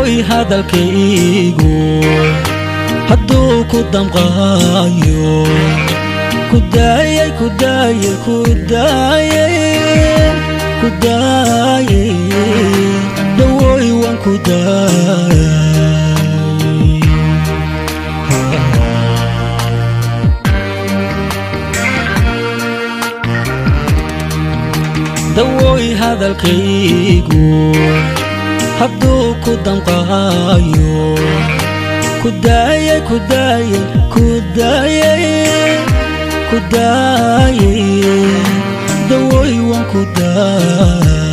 dawooy hadalkaygu hadduu ku damqaayo kudaayay kudaayay kudaayay kudaayay dawooy waan kudaayay dawooy hadalkaygu hadduu ku damqaayo kudaayay kudaayay kudaayay kudaayay dawooy waan kudaayay